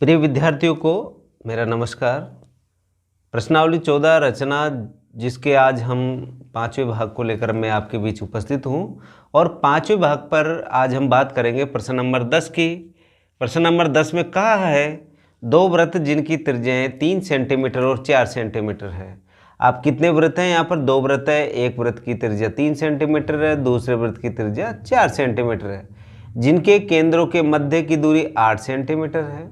प्रिय विद्यार्थियों को मेरा नमस्कार। प्रश्नावली 14 रचना जिसके आज हम 5वें भाग को लेकर मैं आपके बीच उपस्थित हूं और 5वें भाग पर आज हम बात करेंगे प्रश्न नंबर 10 की। प्रश्न नंबर 10 में कहा है दो वृत्त जिनकी त्रिज्याएं 3 सेंटीमीटर और 4 सेंटीमीटर है। आप कितने वृत्त हैं? यहाँ पर दो वृत्त है, एक वृत्त की त्रिज्या 3 सेंटीमीटर है, दूसरे वृत्त की त्रिज्या 4 सेंटीमीटर है, जिनके केंद्रों के मध्य की दूरी 8 सेंटीमीटर है।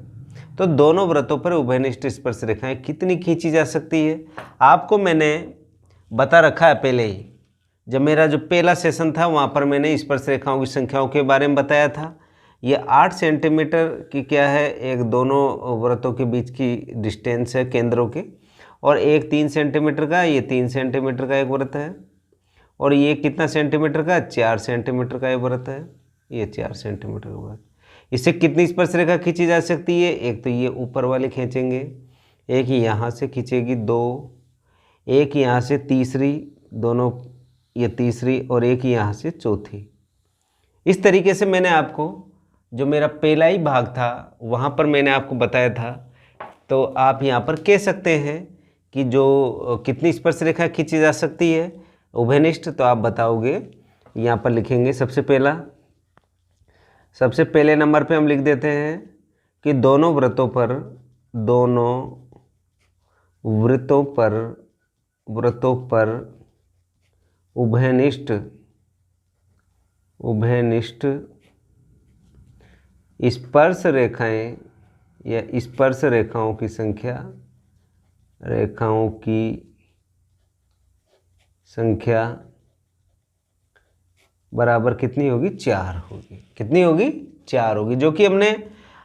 तो दोनों वृत्तों पर उभयनिष्ठ स्पर्श रेखाएं कितनी खींची जा सकती है? आपको मैंने बता रखा है पहले ही, जब मेरा जो पहला सेशन था वहाँ पर मैंने स्पर्श रेखाओं की संख्याओं के बारे में बताया था। ये 8 सेंटीमीटर की क्या है, एक दोनों वृत्तों के बीच की डिस्टेंस है केंद्रों के, और एक 3 सेंटीमीटर का, ये 3 सेंटीमीटर का एक वृत्त है, और ये कितना सेंटीमीटर का, 4 सेंटीमीटर का एक वृत्त है, ये 4 सेंटीमीटर का वृत्त। इससे कितनी स्पर्श रेखा खींची जा सकती है? एक तो ये ऊपर वाले खींचेंगे, एक यहाँ से खींचेगी 2, एक यहाँ से तीसरी, दोनों ये तीसरी, और एक यहाँ से चौथी। इस तरीके से मैंने आपको जो मेरा पहला ही भाग था वहाँ पर मैंने आपको बताया था। तो आप यहाँ पर कह सकते हैं कि जो कितनी स्पर्श रेखा खींची जा सकती है उभयनिष्ठ, तो आप बताओगे। यहाँ पर लिखेंगे सबसे पहले नंबर पे हम लिख देते हैं कि दोनों वृत्तों पर उभयनिष्ठ स्पर्श रेखाएं या स्पर्श रेखाओं की संख्या बराबर कितनी होगी? 4 होगी। कितनी होगी? 4 होगी। जो कि हमने,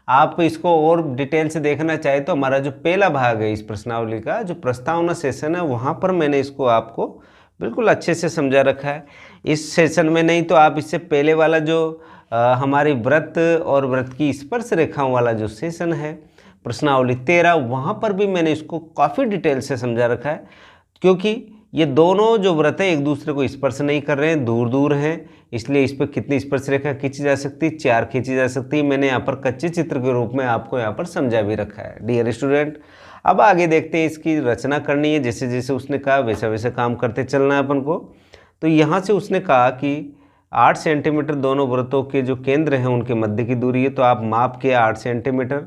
आप इसको और डिटेल से देखना चाहे तो हमारा जो पहला भाग है इस प्रश्नावली का, जो प्रस्तावना सेशन है, वहाँ पर मैंने इसको आपको बिल्कुल अच्छे से समझा रखा है। इस सेशन में नहीं तो आप इससे पहले वाला जो हमारी वृत्त और वृत्त की स्पर्श रेखाओं वाला जो सेशन है प्रश्नावली 13, वहाँ पर भी मैंने इसको काफ़ी डिटेल से समझा रखा है। क्योंकि ये दोनों जो वृत्त है एक दूसरे को स्पर्श नहीं कर रहे हैं, दूर दूर हैं, इसलिए इस पर कितनी स्पर्श रेखा खींची जा सकती है? 4 खींची जा सकती है। मैंने यहाँ पर कच्चे चित्र के रूप में आपको यहाँ पर समझा भी रखा है डियर स्टूडेंट। अब आगे देखते हैं, इसकी रचना करनी है, जैसे जैसे उसने कहा वैसा वैसा काम करते चलना है अपन को। तो यहाँ से उसने कहा कि 8 सेंटीमीटर दोनों वृत्तों के जो केंद्र हैं उनके मध्य की दूरी है। तो आप माप के 8 सेंटीमीटर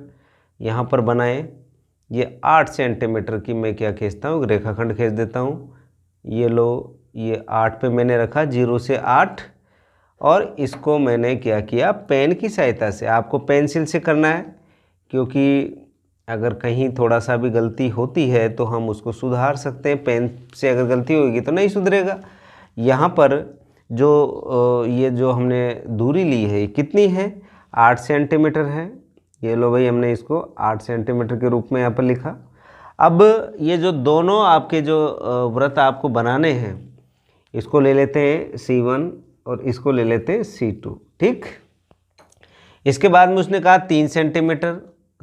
यहाँ पर बनाएं। ये 8 सेंटीमीटर की मैं क्या खींचता हूँ, रेखाखंड खींच देता हूँ। ये लो, ये 8 पे मैंने रखा, 0 से 8, और इसको मैंने क्या किया, पेन की सहायता से। आपको पेंसिल से करना है, क्योंकि अगर कहीं थोड़ा सा भी गलती होती है तो हम उसको सुधार सकते हैं। पेन से अगर गलती होगी तो नहीं सुधरेगा। यहाँ पर जो ये जो हमने दूरी ली है कितनी है? 8 सेंटीमीटर है। ये लो भाई, हमने इसको 8 सेंटीमीटर के रूप में यहाँ पर लिखा। अब ये जो दोनों आपके जो वृत्त आपको बनाने हैं, इसको ले लेते हैं C1 और इसको ले लेते हैं C2, ठीक। इसके बाद में उसने कहा 3 सेंटीमीटर,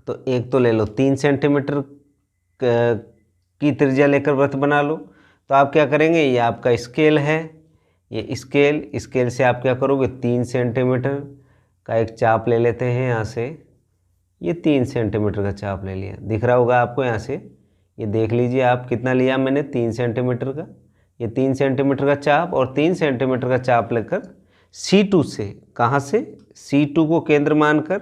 तो एक तो ले लो 3 सेंटीमीटर की त्रिज्या लेकर वृत्त बना लो। तो आप क्या करेंगे, ये आपका स्केल है, ये स्केल से आप क्या करोगे, 3 सेंटीमीटर का एक चाप ले लेते हैं यहाँ से। ये 3 सेंटीमीटर का चाप ले लिया, दिख रहा होगा आपको यहाँ से। ये देख लीजिए आप कितना लिया मैंने, 3 सेंटीमीटर का। ये 3 सेंटीमीटर का चाप, और 3 सेंटीमीटर का चाप लेकर C2 से, कहाँ से, C2 को केंद्र मानकर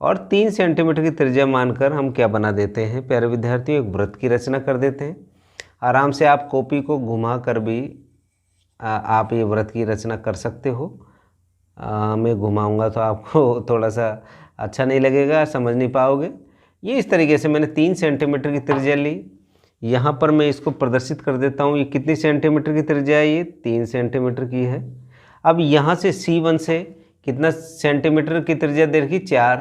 और 3 सेंटीमीटर की त्रिज्या मानकर हम क्या बना देते हैं प्यारे विद्यार्थियों, एक वृत्त की रचना कर देते हैं। आराम से आप कॉपी को घुमा कर भी आप ये वृत्त की रचना कर सकते हो। मैं घुमाऊँगा तो आपको थोड़ा सा अच्छा नहीं लगेगा, समझ नहीं पाओगे। ये इस तरीके से मैंने 3 सेंटीमीटर की त्रिज्या ली। यहाँ पर मैं इसको प्रदर्शित कर देता हूँ। ये कितनी सेंटीमीटर की त्रिज्या है? ये 3 सेंटीमीटर की है। अब यहाँ से C1 से कितना सेंटीमीटर की त्रिज्या दे रखी? 4।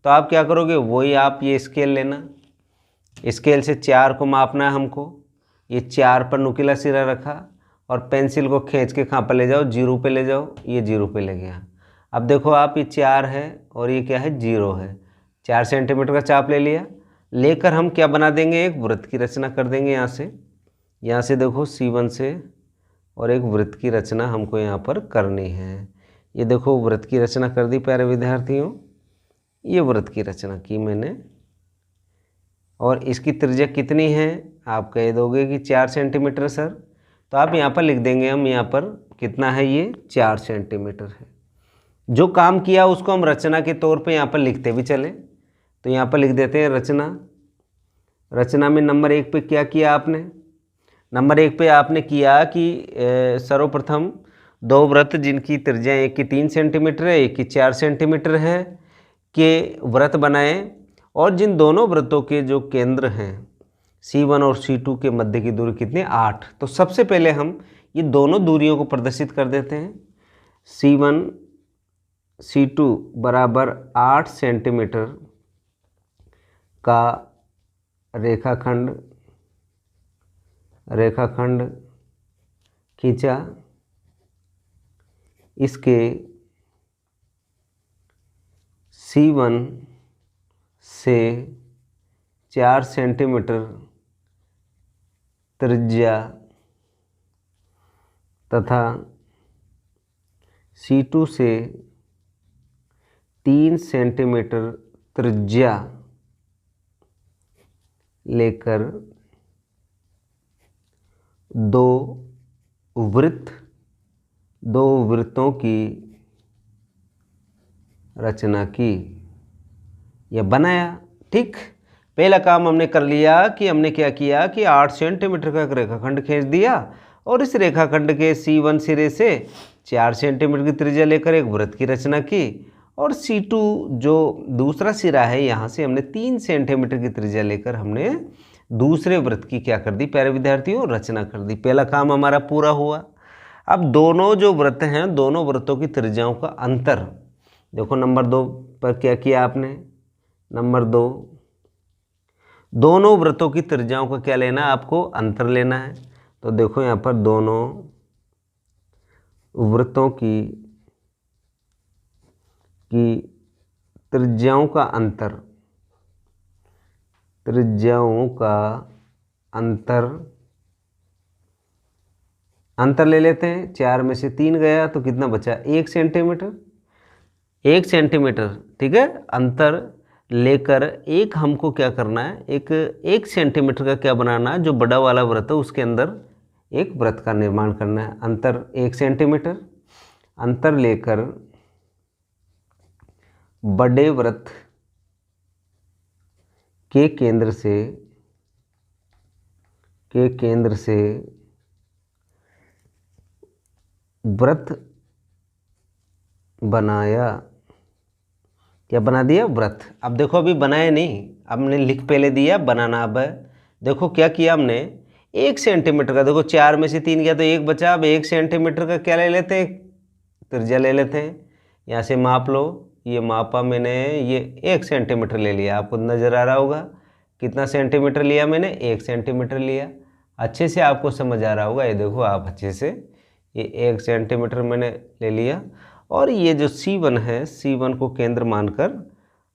तो आप क्या करोगे, वही आप ये स्केल लेना, स्केल से 4 को मापना है हमको। ये 4 पर नुकीला सिरा रखा और पेंसिल को खींच के कहाँ पर ले जाओ, 0 पे ले जाओ। ये 0 पे ले गया। अब देखो आप, ये 4 है और ये क्या है, 0 है। 4 सेंटीमीटर का चाप ले लिया, लेकर हम क्या बना देंगे, एक वृत्त की रचना कर देंगे। यहाँ से देखो C1 से, और एक वृत्त की रचना हमको यहाँ पर करनी है। ये देखो वृत्त की रचना कर दी प्यारे विद्यार्थियों। ये वृत्त की रचना की मैंने, और इसकी त्रिज्या कितनी है, आप कह दोगे कि 4 सेंटीमीटर सर, तो आप यहाँ पर लिख देंगे, हम यहाँ पर कितना है, ये 4 सेंटीमीटर है। जो काम किया उसको हम रचना के तौर पे यहाँ पर लिखते भी चले, तो यहाँ पर लिख देते हैं रचना। रचना में नंबर 1 पे क्या किया आपने, नंबर 1 पे आपने किया कि सर्वप्रथम 2 वृत्त जिनकी त्रिज्या एक की 3 सेंटीमीटर है, एक की 4 सेंटीमीटर है, के वृत्त बनाए, और जिन दोनों वृत्तों के जो केंद्र हैं C1 और C2 के मध्य की दूरी कितनी, 8। तो सबसे पहले हम ये दोनों दूरियों को प्रदर्शित कर देते हैं। C1 C2 बराबर 8 सेंटीमीटर का रेखाखंड खींचा, इसके C1 से 4 सेंटीमीटर त्रिज्या तथा C2 से 3 सेंटीमीटर त्रिज्या लेकर दो वृत्तों की रचना की या बनाया। ठीक, पहला काम हमने कर लिया कि हमने क्या किया कि 8 सेंटीमीटर का एक रेखाखंड खींच दिया, और इस रेखाखंड के C1 सिरे से 4 सेंटीमीटर की त्रिज्या लेकर एक वृत्त की रचना की, और C2 जो दूसरा सिरा है यहाँ से हमने 3 सेंटीमीटर की त्रिज्या लेकर हमने दूसरे वृत्त की क्या कर दी प्यारे विद्यार्थियों, रचना कर दी। पहला काम हमारा पूरा हुआ। अब दोनों जो वृत्त हैं, दोनों वृत्तों की त्रिज्याओं का अंतर देखो। नंबर 2 पर क्या किया आपने, नंबर 2, दोनों वृत्तों की त्रिज्याओं का क्या लेना है, आपको अंतर लेना है। तो देखो यहाँ पर दोनों वृत्तों की त्रिज्याओं का अंतर ले लेते हैं। 4 में से 3 गया तो कितना बचा, 1 सेंटीमीटर। 1 सेंटीमीटर, ठीक है, अंतर लेकर एक हमको क्या करना है, एक सेंटीमीटर का क्या बनाना है, जो बड़ा वाला वृत्त है उसके अंदर एक वृत्त का निर्माण करना है। अंतर 1 सेंटीमीटर, अंतर लेकर बड़े वृत्त के केंद्र से वृत्त बनाया। क्या बना दिया, वृत्त। अब देखो अभी बनाया नहीं, हमने लिख पहले दिया, बनाना अब है। देखो क्या किया हमने, 1 सेंटीमीटर का, देखो 4 में से 3 गया तो 1 बचा। अब 1 सेंटीमीटर का क्या ले लेते हैं, त्रिज्या ले लेते हैं। यहाँ से माप लो, ये मापा मैंने, ये 1 सेंटीमीटर ले लिया। आपको नज़र आ रहा होगा कितना सेंटीमीटर लिया मैंने, 1 सेंटीमीटर लिया। अच्छे से आपको समझ आ रहा होगा, ये देखो आप अच्छे से, ये 1 सेंटीमीटर मैंने ले लिया। और ये जो C1 है, C1 को केंद्र मानकर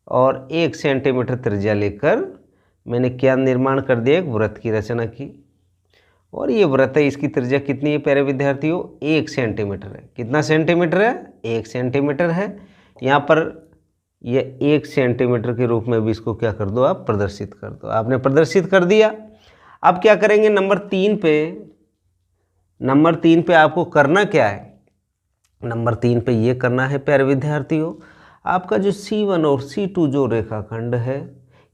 और 1 सेंटीमीटर त्रिज्या लेकर मैंने क्या निर्माण कर दिया, एक वृत्त की रचना की। और ये वृत्त है, इसकी त्रिज्या कितनी है प्यारे विद्यार्थियों, 1 सेंटीमीटर है। कितना सेंटीमीटर है, 1 सेंटीमीटर है। यहाँ पर ये 1 सेंटीमीटर के रूप में भी इसको क्या कर दो, आप प्रदर्शित कर दो। आपने प्रदर्शित कर दिया। अब क्या करेंगे, नंबर 3 पे आपको करना क्या है, नंबर 3 पे ये करना है प्यारे विद्यार्थियों, आपका जो C1 और C2 जो रेखाखंड है,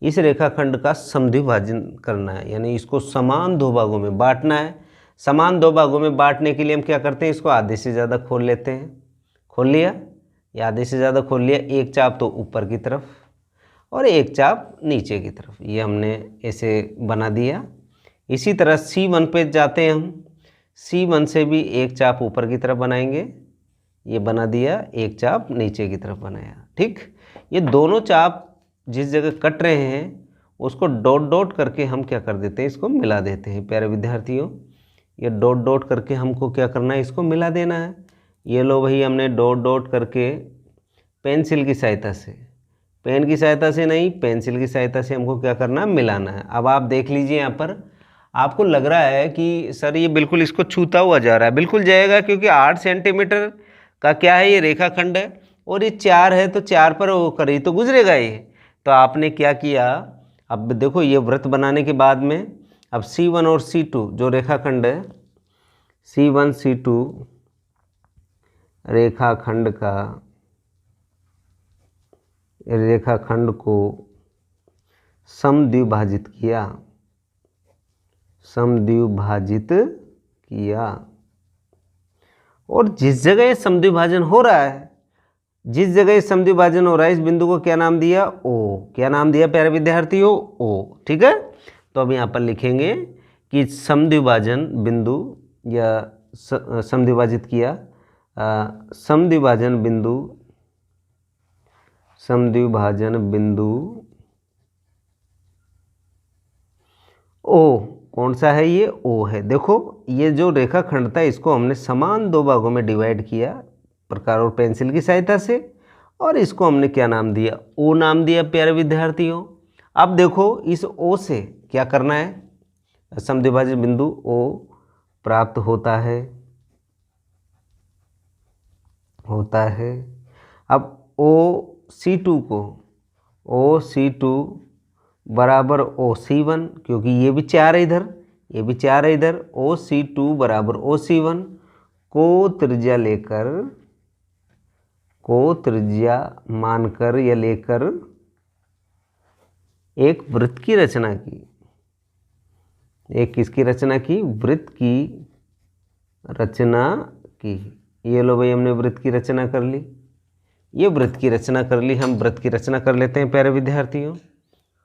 इस रेखाखंड का समद्विभाजन करना है, यानी इसको समान 2 भागों में बांटना है। समान 2 भागों में बांटने के लिए हम क्या करते हैं, इसको आधे से ज़्यादा खोल लेते हैं। खोल लिया, या आधे से ज़्यादा खोल लिया। एक चाप तो ऊपर की तरफ और एक चाप नीचे की तरफ, ये हमने ऐसे बना दिया। इसी तरह C1 पे जाते हैं हम, C1 से भी एक चाप ऊपर की तरफ बनाएंगे, ये बना दिया, एक चाप नीचे की तरफ बनाया। ठीक, ये दोनों चाप जिस जगह कट रहे हैं उसको डॉट डॉट करके हम क्या कर देते हैं, इसको मिला देते हैं प्यारे विद्यार्थियों। ये डॉट डॉट करके हमको क्या करना है, इसको मिला देना है। ये लो भाई, हमने डॉट डॉट करके पेंसिल की सहायता से, पेन की सहायता से नहीं, पेंसिल की सहायता से हमको क्या करना है, मिलाना है। अब आप देख लीजिए, यहाँ पर आपको लग रहा है कि सर ये बिल्कुल इसको छूता हुआ जा रहा है। बिल्कुल जाएगा, क्योंकि 8 सेंटीमीटर का क्या है, ये रेखाखंड है, और ये 4 है तो 4 पर वो करी तो गुजरेगा ये। तो आपने क्या किया, अब देखो ये वृत्त बनाने के बाद में अब C1 और C2 जो रेखाखंड है, C1 C2 रेखाखंड को समद्विभाजित किया और जिस जगह ये समद्विभाजन हो रहा है, इस बिंदु को क्या नाम दिया? ओ। क्या नाम दिया प्यारे विद्यार्थियों? ओ। ठीक है, तो अब यहाँ पर लिखेंगे कि समद्विभाजन बिंदु या समद्विभाजित किया, समद्विभाजन बिंदु ओ। कौन सा है ये? ओ है। देखो ये जो रेखाखंड था इसको हमने समान दो भागों में डिवाइड किया प्रकार और पेंसिल की सहायता से, और इसको हमने क्या नाम दिया? ओ नाम दिया प्यारे विद्यार्थियों। अब देखो इस ओ से क्या करना है? समद्विभाजित बिंदु ओ प्राप्त होता है। अब OC2 बराबर OC1, क्योंकि ये भी 4 है इधर, OC2 बराबर OC1 को त्रिज्या मानकर या लेकर एक वृत्त की रचना की। एक किसकी रचना की? वृत्त की रचना की। ये लो भाई, हमने वृत्त की रचना कर ली। ये वृत्त की रचना कर ली, हम वृत्त की रचना कर लेते हैं प्यारे विद्यार्थियों।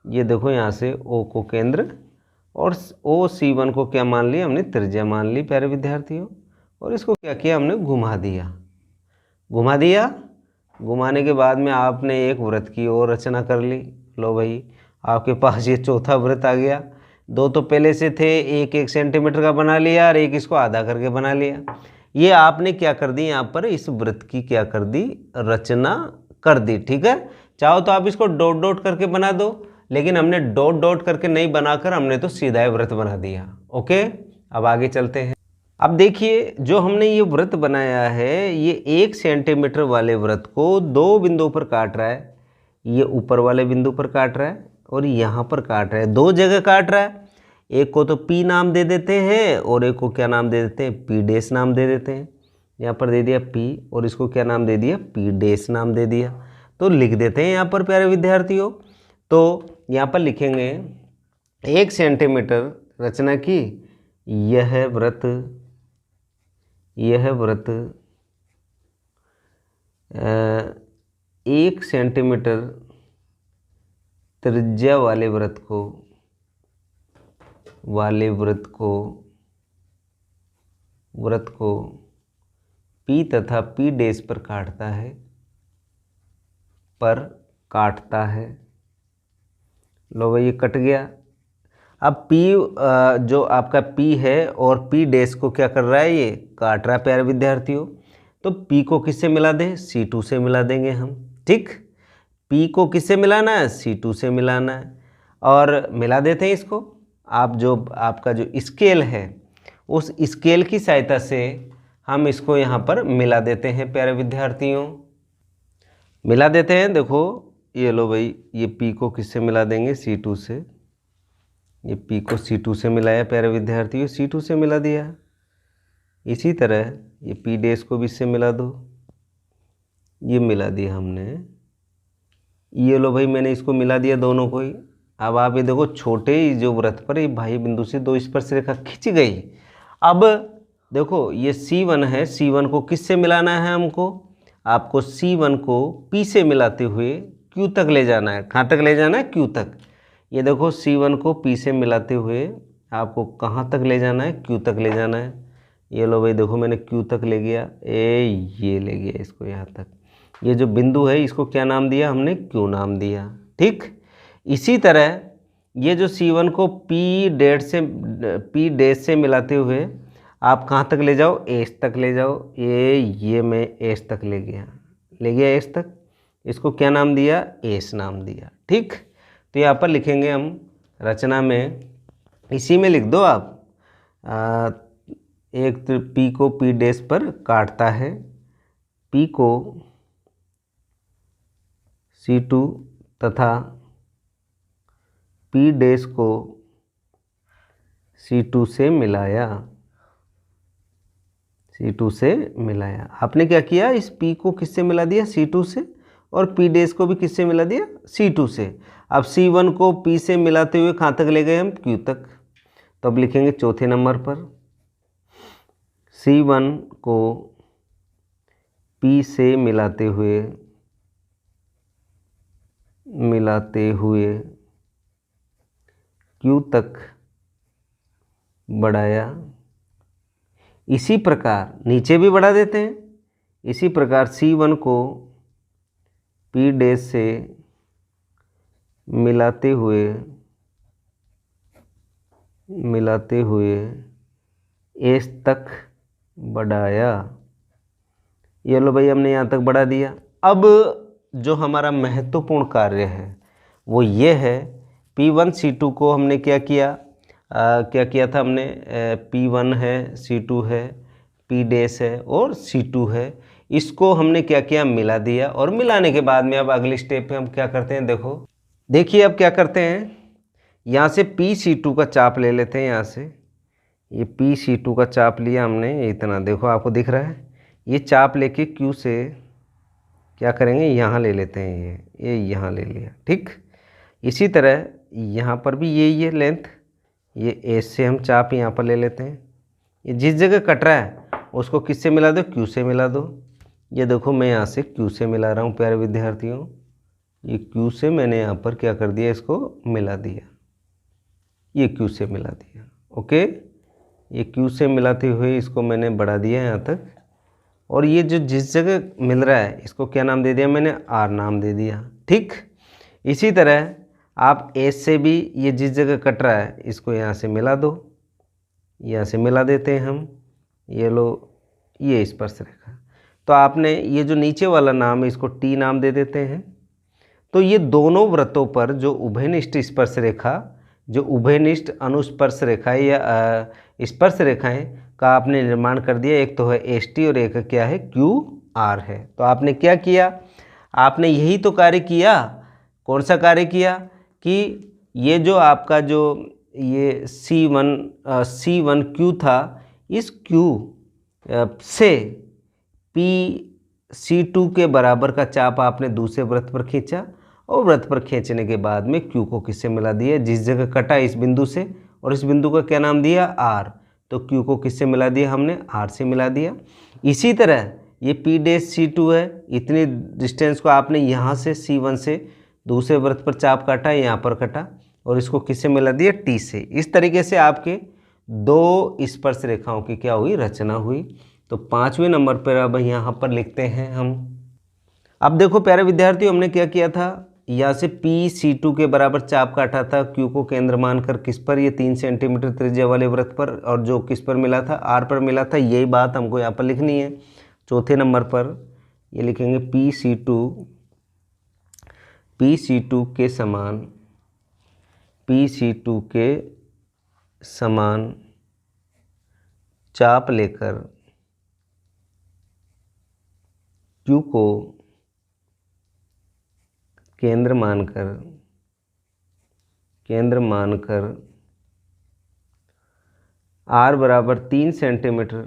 ये देखो यहाँ से O को केंद्र और OC1 को क्या मान लिया हमने? त्रिज्या मान ली प्यारे विद्यार्थियों। और इसको क्या किया हमने? घुमा दिया। घुमाने के बाद में आपने एक वृत्त की और रचना कर ली। लो भाई, आपके पास ये चौथा वृत्त आ गया। दो तो पहले से थे, एक 1 सेंटीमीटर का बना लिया और एक इसको आधा करके बना लिया। ये आपने क्या कर दी? यहाँ पर इस वृत्त की क्या कर दी? रचना कर दी। ठीक है, चाहो तो आप इसको डॉट डॉट करके बना दो, लेकिन हमने डॉट डॉट करके नहीं बनाकर हमने तो सीधा ही वृत्त बना दिया। ओके, अब आगे चलते हैं। अब देखिए जो हमने ये वृत्त बनाया है, ये 1 सेंटीमीटर वाले वृत्त को दो बिंदुओं पर काट रहा है। ये ऊपर वाले बिंदु पर काट रहा है और यहाँ पर काट रहा है, दो जगह काट रहा है। एक को तो P नाम दे देते हैं और एक को क्या नाम दे देते हैं? P डैश नाम दे देते हैं। यहाँ पर दे दिया P और इसको क्या नाम दे दिया? P डैश नाम दे दिया। तो लिख देते हैं यहाँ पर प्यारे विद्यार्थियों। तो यहाँ पर लिखेंगे 1 सेंटीमीटर रचना की यह वृत्त 1 सेंटीमीटर त्रिज्या वाले वृत्त को P तथा P डैश पर काटता है। लो भाई, ये कट गया। अब P जो आपका P है और P डैश को क्या कर रहा है? ये काट रहा है प्यारे विद्यार्थियों। तो P को किससे मिला दें? C2 से मिला देंगे हम। ठीक, P को किससे मिलाना है? C2 से मिलाना है और मिला देते हैं इसको। आप जो आपका जो स्केल है उस स्केल की सहायता से हम इसको यहाँ पर मिला देते हैं प्यारे विद्यार्थियों। मिला देते हैं। देखो ये लो भाई, ये P को किससे मिला देंगे? C2 से। ये P को C2 से मिलाया प्यारे विद्यार्थियों, C2 से मिला दिया। इसी तरह ये P डैश को भी इससे मिला दो। ये मिला दिया हमने। ये लो भाई, मैंने इसको मिला दिया दोनों को ही। अब आप ये देखो, छोटे ही जो वृत्त पर ये बाह्य बिंदु से दो स्पर्श रेखा खींच गई। अब देखो ये C1 है, C1 को किससे मिलाना है हमको? आपको C1 को P से मिलाते हुए Q तक ले जाना है। कहाँ तक ले जाना है? Q तक। ये देखो C1 को P से मिलाते हुए आपको कहाँ तक ले जाना है? Q तक ले जाना है। ये लो भाई, देखो मैंने Q तक ले गया, ये ले गया इसको यहाँ तक। ये जो बिंदु है इसको क्या नाम दिया हमने? Q नाम दिया। ठीक, इसी तरह ये जो C1 को P डैश से मिलाते हुए आप कहाँ तक ले जाओ? S तक ले जाओ। ये मैं S तक ले गया S तक। इसको क्या नाम दिया? S नाम दिया। ठीक, तो यहाँ पर लिखेंगे हम रचना में, इसी में लिख दो आप। एक तो P को P डैश पर काटता है, P को C2 तथा पी डैश को C2 से मिलाया, C2 से मिलाया। आपने क्या किया, इस P को किससे मिला दिया, C2 से, और P डैश को भी किससे मिला दिया, C2 से। अब C1 को P से मिलाते हुए कहाँ तक ले गए हम, Q तक। तो अब लिखेंगे चौथे नंबर पर C1 को P से मिलाते हुए Q तक बढ़ाया। इसी प्रकार नीचे भी बढ़ा देते हैं। इसी प्रकार C1 को P डैश से मिलाते हुए S तक बढ़ाया। ये लो भाई, हमने यहाँ तक बढ़ा दिया। अब जो हमारा महत्वपूर्ण कार्य है वो ये है, P1 C2 को हमने क्या किया, क्या किया था हमने, P1 है, C2 है, P डैश है और C2 है, इसको हमने क्या किया, मिला दिया। और मिलाने के बाद में अब अगले स्टेप पे हम क्या करते हैं, देखिए अब क्या करते हैं, यहाँ से PC2 का चाप ले लेते हैं। यहाँ से ये PC2 का चाप लिया हमने, इतना देखो आपको दिख रहा है। ये चाप लेके Q से क्या करेंगे, यहाँ ले लेते हैं, ये यहाँ ले लिया, ठीक। इसी तरह यहाँ पर भी ये लेंथ, ये S से हम चाप यहाँ पर ले लेते हैं। ये जिस जगह कट रहा है उसको किससे मिला दो, Q से मिला दो। ये देखो मैं यहाँ से Q से मिला रहा हूँ प्यारे विद्यार्थियों, ये Q से मैंने यहाँ पर क्या कर दिया, इसको मिला दिया, ये Q से मिला दिया। ओके, ये Q से मिलाते हुए इसको मैंने बढ़ा दिया यहाँ तक। और ये जो जिस जगह मिल रहा है इसको क्या नाम दे दिया मैंने, R नाम दे दिया, ठीक। इसी तरह आप S से भी ये जिस जगह कट रहा है इसको यहाँ से मिला दो, यहाँ से मिला देते हैं हम। ये लो, ये स्पर्श रेखा। तो आपने ये जो नीचे वाला नाम है इसको T नाम दे देते हैं। तो ये दोनों वृत्तों पर जो उभयनिष्ठ स्पर्श रेखा, जो उभयनिष्ठ अनुस्पर्श रेखाएं या स्पर्श रेखाएं का आपने निर्माण कर दिया। एक तो है ST और एक क्या है, QR है। तो आपने क्या किया, आपने यही तो कार्य किया। कौन सा कार्य किया कि ये जो आपका जो ये C1Q था, इस Q से PC2 के बराबर का चाप आपने दूसरे वृत्त पर खींचा, और वृत्त पर खींचने के बाद में Q को किससे मिला दिया, जिस जगह कटा इस बिंदु से, और इस बिंदु का क्या नाम दिया, R। तो Q को किससे मिला दिया हमने, R से मिला दिया। इसी तरह ये P डैश C2 है, इतनी डिस्टेंस को आपने यहाँ से C1 से दूसरे वृत्त पर चाप काटा, यहाँ पर कटा, और इसको किससे मिला दिया, T से। इस तरीके से आपके दो स्पर्श रेखाओं की क्या हुई, रचना हुई। तो 5वें नंबर पर अब यहाँ पर लिखते हैं हम। अब देखो प्यारे विद्यार्थियों, हमने क्या किया था, यहाँ से PC2 के बराबर चाप काटा था, Q को केंद्र मानकर किस पर, ये 3 सेंटीमीटर त्रिज्या वाले वृत्त पर, और जो किस पर मिला था, R पर मिला था। यही बात हमको यहाँ पर लिखनी है। चौथे नंबर पर ये लिखेंगे PC2 के समान चाप लेकर Q को केंद्र मानकर R बराबर 3 सेंटीमीटर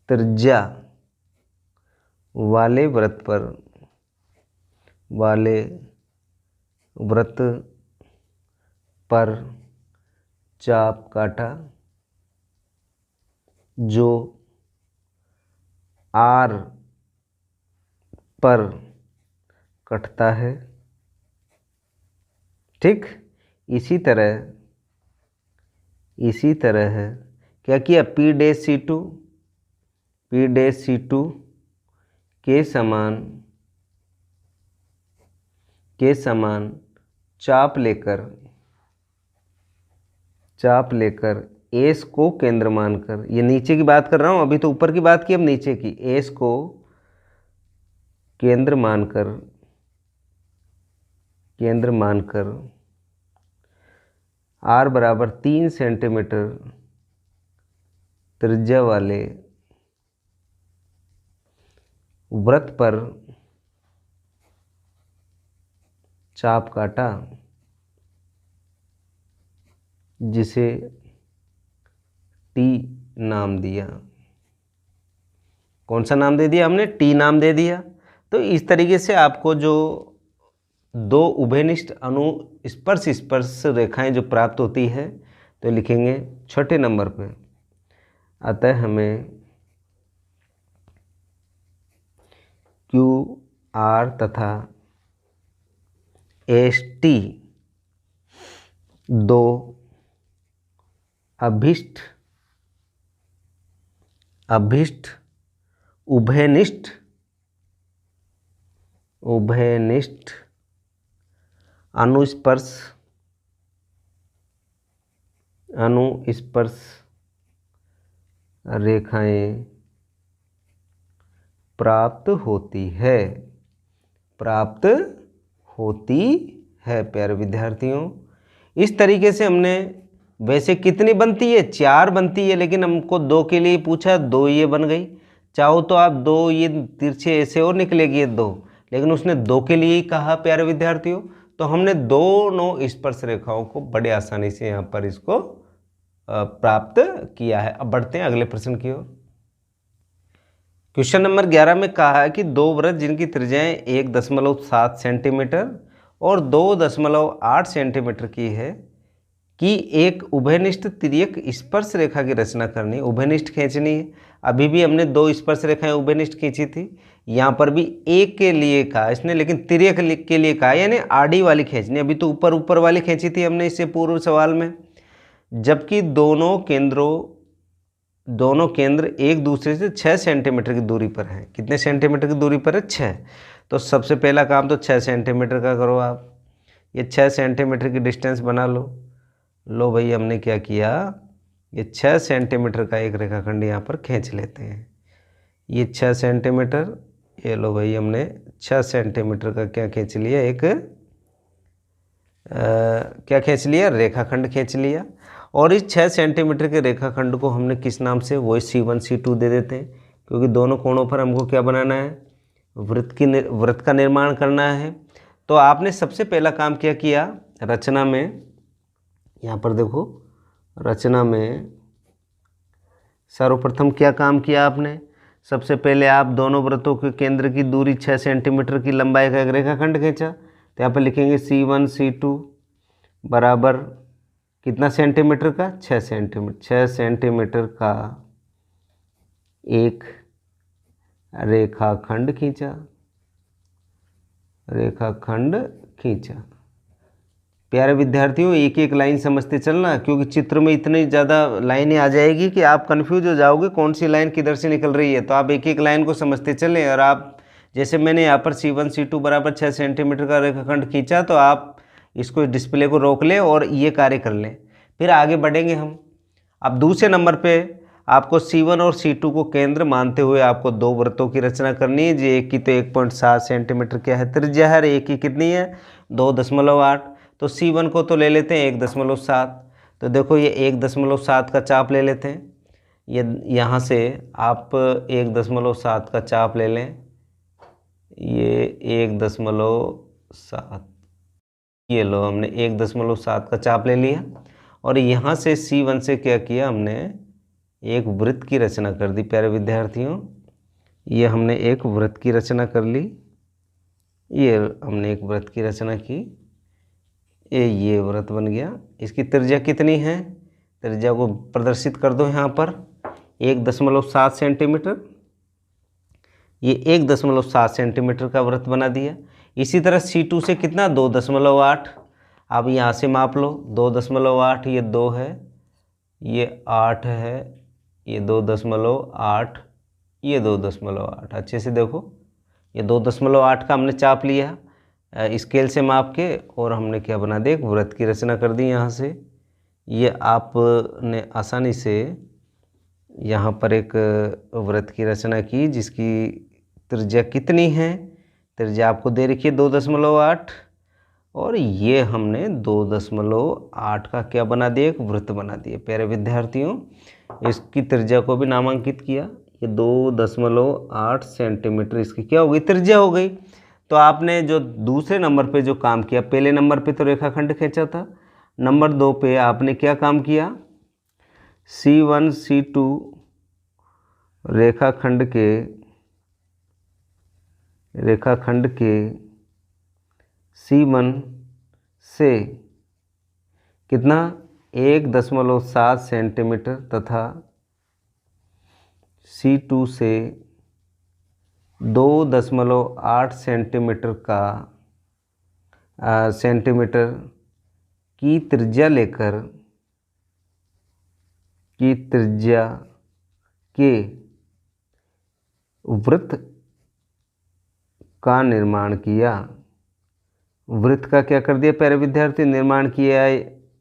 त्रिज्या वाले वृत्त पर चाप काटा, जो R पर कटता है, ठीक। इसी तरह क्या किया, P डैश C2 के समान चाप लेकर S को केंद्र मानकर, ये नीचे की बात कर रहा हूँ, अभी तो ऊपर की बात की, अब नीचे की, S को केंद्र मानकर R बराबर 3 सेंटीमीटर त्रिज्या वाले वृत्त पर चाप काटा, जिसे टी नाम दिया। कौन सा नाम दे दिया हमने? टी नाम दे दिया। तो इस तरीके से आपको जो दो उभयनिष्ठ अनुस्पर्श स्पर्श रेखाएं जो प्राप्त होती है तो लिखेंगे छठे नंबर पे। अतः हमें क्यू आर तथा एस टी दो अभिष्ट उभयनिष्ठ अनुस्पर्श रेखाएं प्राप्त होती है प्यारे विद्यार्थियों। इस तरीके से हमने, वैसे कितनी बनती है? 4 बनती है, लेकिन हमको 2 के लिए पूछा, 2 ये बन गई। चाहो तो आप 2 ये तिरछे ऐसे और निकलेगी ये 2, लेकिन उसने 2 के लिए ही कहा प्यारे विद्यार्थियों। तो हमने दोनों स्पर्श रेखाओं को बड़े आसानी से यहाँ पर इसको प्राप्त किया है। अब बढ़ते हैं अगले प्रश्न की ओर। क्वेश्चन नंबर 11 में कहा है कि दो वृत्त जिनकी त्रिज्याएं 1.7 सेंटीमीटर और 2.8 सेंटीमीटर की है कि एक उभयनिष्ठ तिर्यक स्पर्श रेखा की रचना करनी है। उभयनिष्ठ खींचनी है। अभी भी हमने 2 स्पर्श रेखाएं उभयनिष्ठ खींची थी, यहाँ पर भी एक के लिए कहा इसने, लेकिन तिर्यक के लिए कहा, यानी आड़ी वाली खींचनी। अभी तो ऊपर ऊपर वाली खींची थी हमने इससे पूर्व सवाल में। जबकि दोनों केंद्र एक दूसरे से 6 सेंटीमीटर की दूरी पर हैं। कितने सेंटीमीटर की दूरी पर है? 6। तो सबसे पहला काम तो 6 सेंटीमीटर का करो आप। ये 6 सेंटीमीटर की डिस्टेंस बना लो भाई। हमने क्या किया, ये 6 सेंटीमीटर का एक रेखाखंड यहाँ पर खींच लेते हैं। ये 6 सेंटीमीटर, ये लो भाई, हमने 6 सेंटीमीटर का क्या खींच लिया, एक क्या खींच लिया? रेखाखंड खींच लिया। और इस 6 सेंटीमीटर के रेखाखंड को हमने किस नाम से? वही C1 C2 दे देते हैं, क्योंकि दोनों कोणों पर हमको क्या बनाना है? वृत्त का निर्माण करना है। तो आपने सबसे पहला काम क्या किया रचना में? यहाँ पर देखो, रचना में सर्वप्रथम क्या काम किया आपने? सबसे पहले आप दोनों वृत्तों के केंद्र की दूरी 6 सेंटीमीटर की लंबाई का एक रेखाखंड खींचा। तो यहाँ पर लिखेंगे C1 C2 बराबर कितना सेंटीमीटर का? 6 सेंटीमीटर। 6 सेंटीमीटर का एक रेखाखंड खींचा। प्यारे विद्यार्थियों, एक एक लाइन समझते चलना, क्योंकि चित्र में इतनी ज़्यादा लाइनें आ जाएगी कि आप कंफ्यूज हो जाओगे कौन सी लाइन किधर से निकल रही है। तो आप एक एक लाइन को समझते चलें। और आप, जैसे मैंने यहाँ पर C1 C2 बराबर 6 सेंटीमीटर का रेखाखंड खींचा, तो आप इसको डिस्प्ले को रोक लें और ये कार्य कर लें, फिर आगे बढ़ेंगे हम। अब दूसरे नंबर पे आपको C1 और C2 को केंद्र मानते हुए आपको 2 वृत्तों की रचना करनी है। जी एक की तो 1.7 सेंटीमीटर क्या है? त्रिज्या है। एक की कितनी है? 2.8। तो C1 को तो ले लेते हैं 1.7। तो देखो ये 1.7 का चाप ले लेते हैं। ये यहाँ से आप 1.7 का चाप ले लें। ये 1.7, ये लो, हमने 1.7 का चाप ले लिया। और यहाँ से C1 से क्या किया हमने? एक वृत्त की रचना कर दी। प्यारे विद्यार्थियों, ये हमने एक वृत्त की रचना कर ली। ये हमने एक वृत्त की रचना की, ये वृत्त बन गया। इसकी त्रिज्या कितनी है? त्रिज्या को प्रदर्शित कर दो यहाँ पर, 1.7 सेंटीमीटर। ये 1.7 सेंटीमीटर का वृत्त बना दिया। इसी तरह C2 से कितना? 2.8। अब यहाँ से माप लो, 2.8, ये 2 है, ये 8 है, ये 2.8, ये 2.8। अच्छे से देखो, ये 2.8 का हमने चाप लिया स्केल से माप के, और हमने क्या बना दिया? एक वृत्त की रचना कर दी यहाँ से। ये आपने आसानी से यहाँ पर एक वृत्त की रचना की, जिसकी त्रिज्या कितनी है? त्रिज्या आपको दे रखी है 2.8, और ये हमने 2.8 का क्या बना दिया? एक वृत्त बना दिया। प्यारे विद्यार्थियों, इसकी त्रिज्या को भी नामांकित किया। ये 2.8 सेंटीमीटर इसकी क्या हो गई? त्रिज्या हो गई। तो आपने जो दूसरे नंबर पे जो काम किया, पहले नंबर पे तो रेखाखंड खींचा था, नंबर 2 पे आपने क्या काम किया, C1 C2 रेखाखंड के C1 से कितना 1.7 सेंटीमीटर तथा C2 से 2.8 सेंटीमीटर की त्रिज्या के वृत्त का निर्माण किया। वृत्त का क्या कर दिया प्यारे विद्यार्थी, निर्माण किया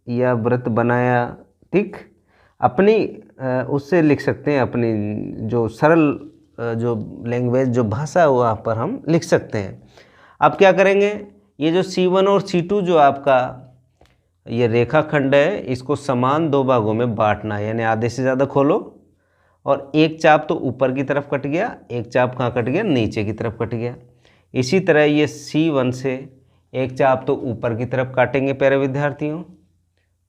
या वृत्त बनाया। ठीक, अपनी उससे लिख सकते हैं, अपनी जो सरल जो लैंग्वेज जो भाषा है वहाँ पर हम लिख सकते हैं। अब क्या करेंगे, ये जो C1 और C2 जो आपका ये रेखाखंड है, इसको समान 2 भागों में बांटना है, यानी आधे से ज़्यादा खोलो और एक चाप तो ऊपर की तरफ कट गया, एक चाप कहाँ कट गया, नीचे की तरफ कट गया। इसी तरह ये C1 से एक चाप तो ऊपर की तरफ काटेंगे प्यारे विद्यार्थियों,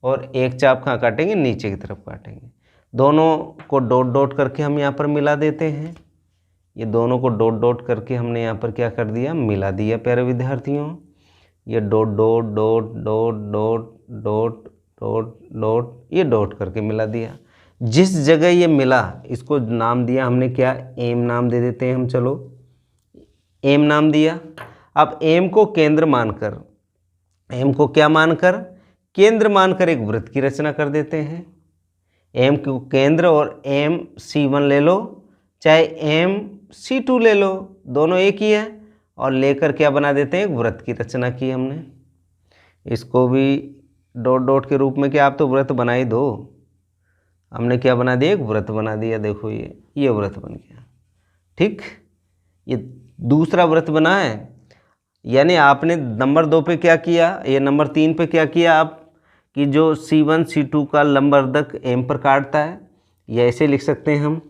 और एक चाप कहाँ काटेंगे, नीचे की तरफ काटेंगे। दोनों को डॉट डॉट करके हम यहाँ पर मिला देते हैं। ये दोनों को डॉट डॉट करके हमने यहाँ पर क्या कर दिया, मिला दिया प्यारे विद्यार्थियों। ये dot dot dot dot dot dot dot dot ये डॉट करके मिला दिया। जिस जगह ये मिला इसको नाम दिया हमने क्या, एम नाम दे देते हैं हम, चलो एम नाम दिया। अब एम को केंद्र मानकर, एम को क्या मानकर, केंद्र मानकर एक वृत्त की रचना कर देते हैं। एम को केंद्र और एम C1 ले लो, चाहे एम C2 ले लो, दोनों एक ही है, और लेकर क्या बना देते हैं, एक वृत्त की रचना की हमने। इसको भी डॉट डॉट के रूप में, क्या आप तो वृत्त बना ही दो, हमने क्या बना दिया, एक वृत्त बना दिया। देखो ये वृत्त बन गया। ठीक, ये दूसरा वृत्त बना है, यानी आपने नंबर 2 पे क्या किया, ये नंबर 3 पे क्या किया आप, कि जो C1 C2 का लंबवर्धक एम पर काटता है, या ऐसे लिख सकते हैं हम,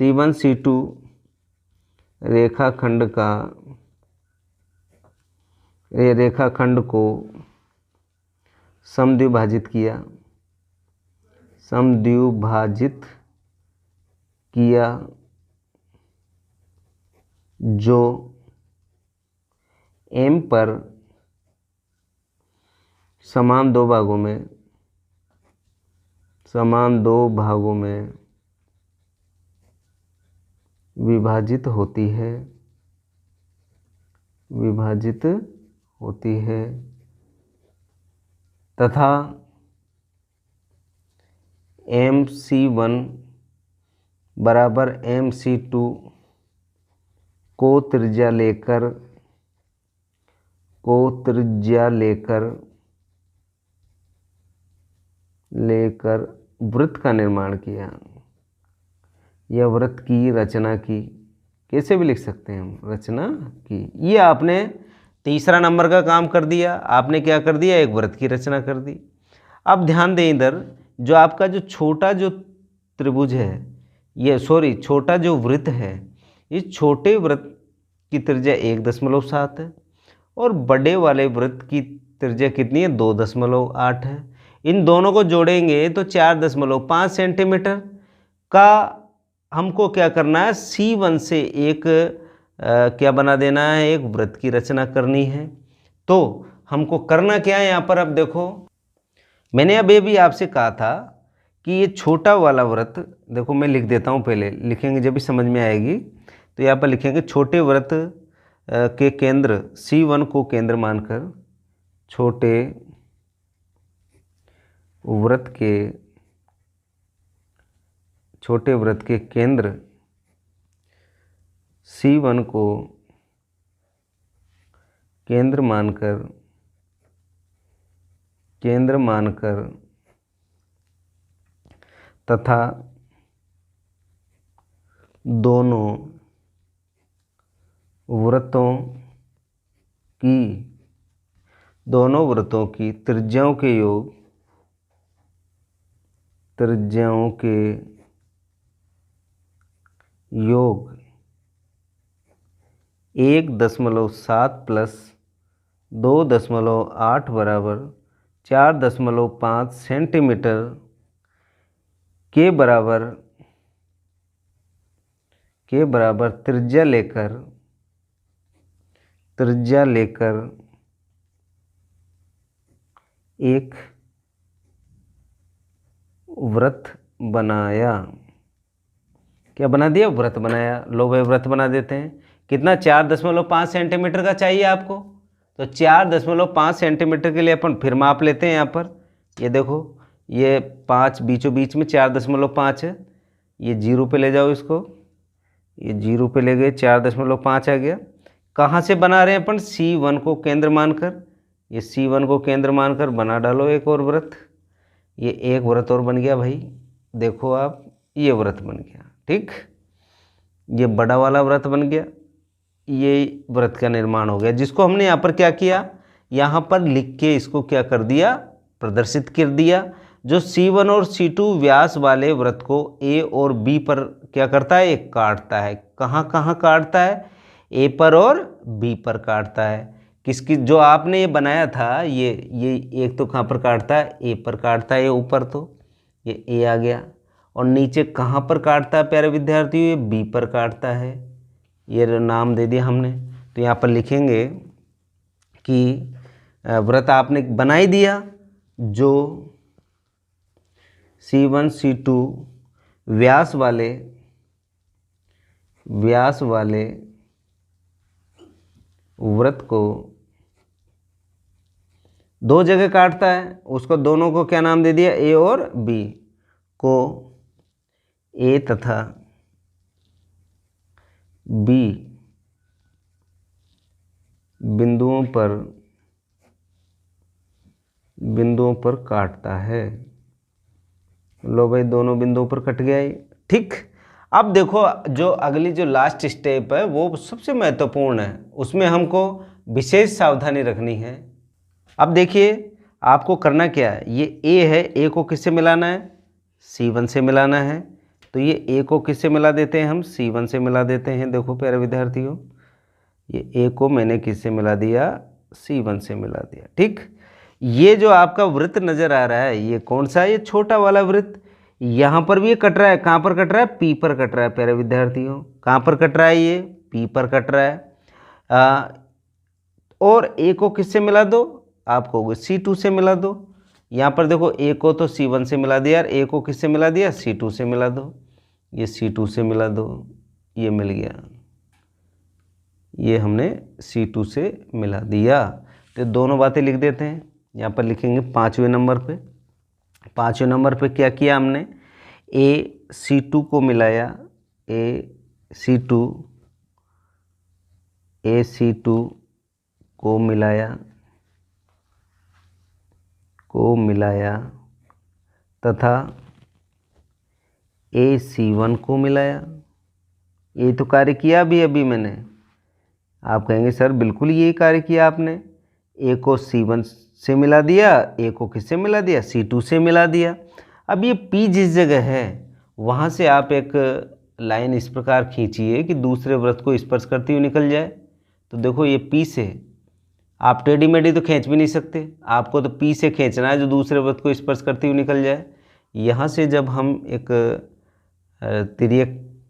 C1 C2 रेखाखंड को समद्विभाजित किया, जो एम पर समान दो भागों में विभाजित होती है तथा MC1 बराबर MC2 को त्रिज्या लेकर वृत्त का निर्माण किया, या वृत्त की रचना की, कैसे भी लिख सकते हैं हम, रचना की। ये आपने तीसरा नंबर का काम कर दिया, आपने क्या कर दिया, एक वृत्त की रचना कर दी। अब ध्यान दें इधर, जो आपका जो छोटा जो त्रिभुज है, ये छोटा जो वृत्त है, इस छोटे वृत्त की त्रिज्या 1.7 है और बड़े वाले वृत्त की त्रिज्या कितनी है, 2.8 है। इन दोनों को जोड़ेंगे तो 4.5 सेंटीमीटर का हमको क्या करना है, C1 से एक क्या बना देना है, एक वृत्त की रचना करनी है। तो हमको करना क्या है यहाँ पर, अब देखो मैंने अब ये भी आपसे कहा था कि ये छोटा वाला वृत्त, देखो मैं लिख देता हूँ, पहले लिखेंगे जब भी समझ में आएगी। तो यहाँ पर लिखेंगे छोटे वृत्त के केंद्र C1 को केंद्र मानकर, छोटे वृत्त के केंद्र C1 को केंद्र मानकर तथा दोनों वृत्तों की त्रिज्याओं के योग 1.7 + 2.8 बराबर 4.5 सेंटीमीटर के बराबर त्रिज्या लेकर एक वृत्त बनाया। क्या बना दिया? वृत्त बनाया। लो भाई वृत्त बना देते हैं। कितना? 4.5 सेंटीमीटर का चाहिए आपको, तो 4.5 सेंटीमीटर के लिए अपन फिर माप लेते हैं। यहाँ पर ये देखो, ये 5 बीचों बीच में 4.5 है। ये 0 पे ले जाओ इसको, ये 0 पे ले गए, 4.5 आ गया। कहाँ से बना रहे हैं अपन? C1 को केंद्र मानकर। ये C1 को केंद्र मानकर बना डालो एक और वृत्त। ये एक वृत्त और बन गया भाई, देखो आप, ये वृत्त बन गया। ठीक, ये बड़ा वाला वृत्त बन गया, ये वृत्त का निर्माण हो गया, जिसको हमने यहाँ पर क्या किया, यहाँ पर लिख के इसको क्या कर दिया? प्रदर्शित कर दिया। जो C1 और C2 व्यास वाले वृत्त को A और B पर क्या करता है? एक काटता है। कहाँ कहाँ काटता है? A पर और B पर काटता है। किसकी? जो आपने ये बनाया था, ये एक तो कहाँ पर काटता है? A पर काटता है, ये ऊपर, तो ये A आ गया। और नीचे कहाँ पर काटता है प्यारे विद्यार्थियों? ये B पर काटता है। ये नाम दे दिया हमने। तो यहाँ पर लिखेंगे कि वृत्त आपने बना ही दिया, जो C1 C2 व्यास वाले वृत्त को दो जगह काटता है, उसको दोनों को क्या नाम दे दिया? A और B को A तथा B बिंदुओं पर काटता है। लो भाई, दोनों बिंदुओं पर कट गया ये। ठीक, अब देखो, जो अगली जो लास्ट स्टेप है वो सबसे महत्वपूर्ण है, उसमें हमको विशेष सावधानी रखनी है। अब देखिए आपको करना क्या है, ये A है, A को किससे मिलाना है? C1 से मिलाना है। तो ये A को किससे मिला देते हैं हम? C1 से मिला देते हैं। देखो प्यारे विद्यार्थियों, ये A को मैंने किससे मिला दिया? C1 से मिला दिया। ठीक, ये जो आपका वृत्त नजर आ रहा है, ये कौन सा है? ये छोटा वाला वृत्त। यहाँ पर भी ये कट रहा है। कहाँ पर कट रहा है? P पर कट रहा है प्यारे विद्यार्थियों। कहाँ पर कट रहा है? ये P पर कट रहा है। और A को किससे मिला दो? आपको C2 से मिला दो। यहाँ पर देखो, A को तो C1 से मिला दिया, और A को किससे मिला दिया? C2 से मिला दो। ये C2 से मिला दो, ये मिल गया, ये हमने C2 से मिला दिया। तो दोनों बातें लिख देते हैं। यहाँ पर लिखेंगे 5वें नंबर पे। 5वें नंबर पे क्या किया हमने? AC2 को मिलाया, AC2 को मिलाया तथा AC1 को मिलाया। ये तो कार्य किया भी अभी मैंने। आप कहेंगे सर बिल्कुल यही कार्य किया आपने। A को C1 से मिला दिया, A को किससे मिला दिया? C2 से मिला दिया। अब ये P जिस जगह है वहाँ से आप एक लाइन इस प्रकार खींचिए कि दूसरे वृत्त को स्पर्श करती हुई निकल जाए। तो देखो, ये P से आप टेढ़ी मेढ़ी तो खींच भी नहीं सकते, आपको तो P से खींचना है जो दूसरे वृत्त को स्पर्श करती हुई निकल जाए। यहाँ से जब हम एक तिर्यक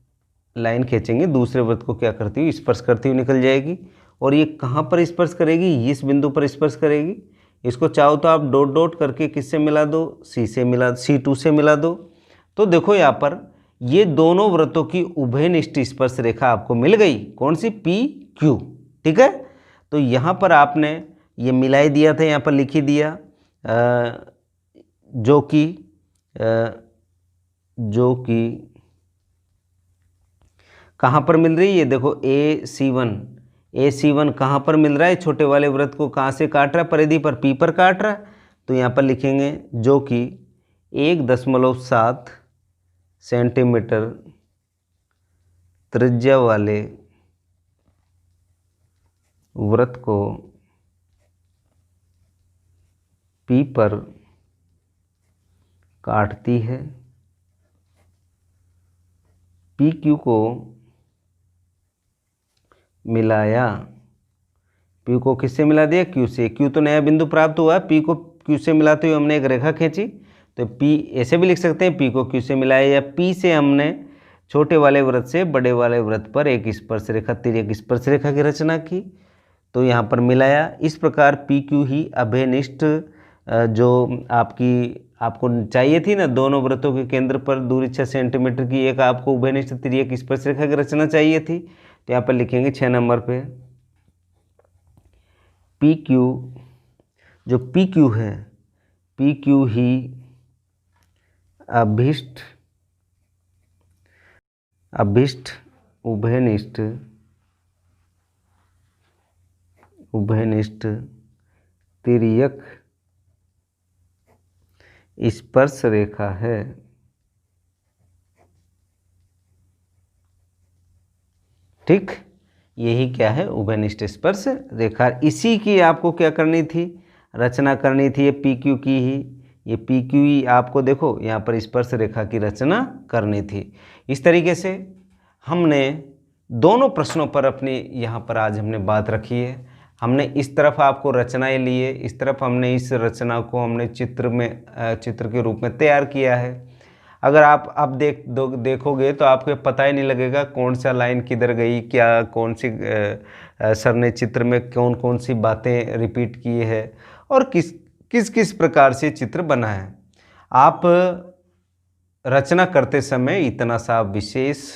लाइन खींचेंगे, दूसरे वृत्त को क्या करती हुई? स्पर्श करती हुई निकल जाएगी। और ये कहाँ पर स्पर्श करेगी? इस बिंदु पर स्पर्श करेगी। इसको चाहो तो आप डॉट डॉट करके किससे मिला दो? C2 से मिला दो। तो देखो यहाँ पर ये दोनों वृत्तों की उभयनिष्ठ स्पर्श रेखा आपको मिल गई। कौन सी? PQ। ठीक है, तो यहाँ पर आपने ये मिला ही दिया था, यहाँ पर लिख ही दिया, जो कि कहाँ पर मिल रही है? देखो, AC1 कहाँ पर मिल रहा है? छोटे वाले वृत्त को कहाँ से काट रहा है? परिधि पर, P पर काट रहा है। तो यहाँ पर लिखेंगे जो कि 1.7 सेंटीमीटर त्रिज्या वाले वृत्त को P पर काटती है। PQ को मिलाया, P को किससे मिला दिया? Q से। Q तो नया बिंदु प्राप्त हुआ है, P को Q से मिलाते हुए हमने एक रेखा खींची, तो P ऐसे भी लिख सकते हैं, P को Q से मिलाया, या P से हमने छोटे वाले वृत्त से बड़े वाले वृत्त पर एक स्पर्श रेखा, तिर्यक स्पर्श रेखा की रचना की, तो यहाँ पर मिलाया। इस प्रकार PQ ही अभेनिष्ठ जो आपको चाहिए थी ना, दोनों वृत्तों के केंद्र पर दूरी 6 सेंटीमीटर की एक आपको उभयनिष्ठ तिर्यक स्पर्श रेखा की रचना चाहिए थी, तो यहाँ पर लिखेंगे 6 नंबर पे PQ, जो PQ है, PQ ही अभिष्ट उभयनिष्ठ तिर्यक स्पर्श रेखा है। ठीक, यही क्या है, उभयनिष्ठ स्पर्श रेखा। इसी की आपको क्या करनी थी, रचना करनी थी, ये PQ की ही, ये PQ ही आपको देखो यहाँ पर स्पर्श रेखा की रचना करनी थी। इस तरीके से हमने दोनों प्रश्नों पर अपनी यहाँ पर आज हमने बात रखी है। हमने इस तरफ आपको रचनाएं लिए, इस तरफ हमने इस रचना को हमने चित्र के रूप में तैयार किया है। अगर आप अब देखोगे तो आपको पता ही नहीं लगेगा कौन सा लाइन किधर गई, क्या कौन सी सर ने चित्र में कौन कौन सी बातें रिपीट की है और किस प्रकार से चित्र बना है। आप रचना करते समय इतना सा विशेष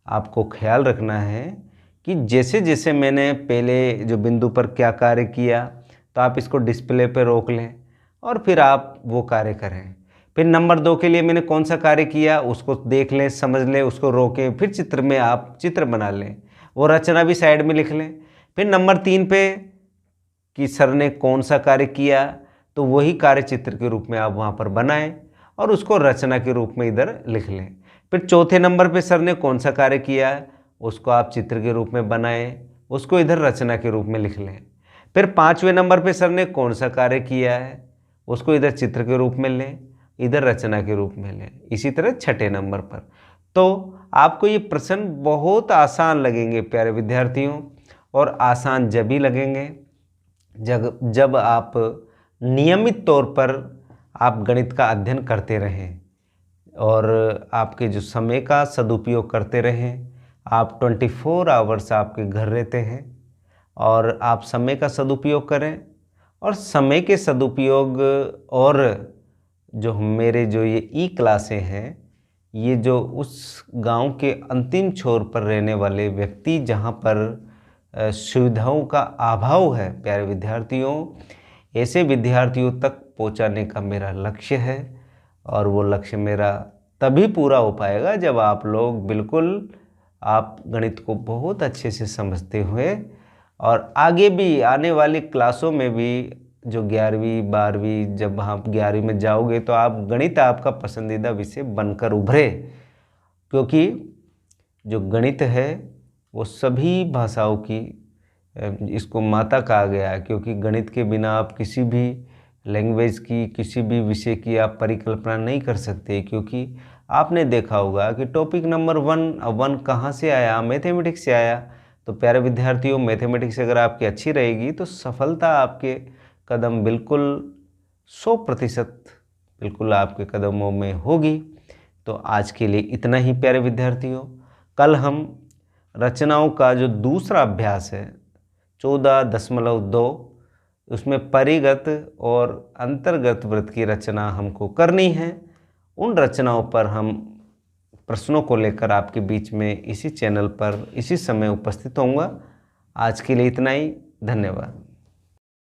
आपको ख्याल रखना है कि जैसे जैसे मैंने पहले जो बिंदु पर क्या कार्य किया, तो आप इसको डिस्प्ले पर रोक लें और फिर आप वो कार्य करें। फिर नंबर 2 के लिए मैंने कौन सा कार्य किया उसको देख लें, समझ लें, उसको रोकें, फिर चित्र में आप चित्र बना लें, वो रचना भी साइड में लिख लें। फिर नंबर 3 पे कि सर ने कौन सा कार्य किया, तो वही कार्य चित्र के रूप में आप वहाँ पर बनाएं और उसको रचना के रूप में इधर लिख लें। फिर चौथे नंबर पे सर ने कौन सा कार्य किया उसको आप चित्र के रूप में बनाएं, उसको इधर रचना के रूप में लिख लें। फिर 5वें नंबर पे सर ने कौन सा कार्य किया है उसको इधर चित्र के रूप में लें, इधर रचना के रूप में लें। इसी तरह 6ठे नंबर पर। तो आपको ये प्रश्न बहुत आसान लगेंगे प्यारे विद्यार्थियों, और आसान जब ही लगेंगे जब आप नियमित तौर पर आप गणित का अध्ययन करते रहें और आपके जो समय का सदुपयोग करते रहें। आप 24 आवर्स आपके घर रहते हैं और आप समय का सदुपयोग करें, और समय के सदुपयोग और जो मेरे जो ये ई क्लासें हैं, ये जो उस गांव के अंतिम छोर पर रहने वाले व्यक्ति जहां पर सुविधाओं का अभाव है, प्यारे विद्यार्थियों, ऐसे विद्यार्थियों तक पहुंचाने का मेरा लक्ष्य है। और वो लक्ष्य मेरा तभी पूरा हो पाएगा जब आप लोग बिल्कुल आप गणित को बहुत अच्छे से समझते हुए और आगे भी आने वाली क्लासों में भी जो 11वीं 12वीं जब आप 11वीं में जाओगे तो आप गणित आपका पसंदीदा विषय बनकर उभरे, क्योंकि जो गणित है वो सभी भाषाओं की इसको माता कहा गया है, क्योंकि गणित के बिना आप किसी भी लैंग्वेज की किसी भी विषय की आप परिकल्पना नहीं कर सकते। क्योंकि आपने देखा होगा कि टॉपिक नंबर 1 कहाँ से आया, मैथमेटिक्स से आया। तो प्यारे विद्यार्थियों, मैथमेटिक्स अगर आपकी अच्छी रहेगी तो सफलता आपके कदम बिल्कुल 100% बिल्कुल आपके कदमों में होगी। तो आज के लिए इतना ही प्यारे विद्यार्थियों। कल हम रचनाओं का जो दूसरा अभ्यास है 14.2 उसमें परिगत और अंतर्गत वृत्त की रचना हमको करनी है। उन रचनाओं पर हम प्रश्नों को लेकर आपके बीच में इसी चैनल पर इसी समय उपस्थित होऊंगा। आज के लिए इतना ही, धन्यवाद।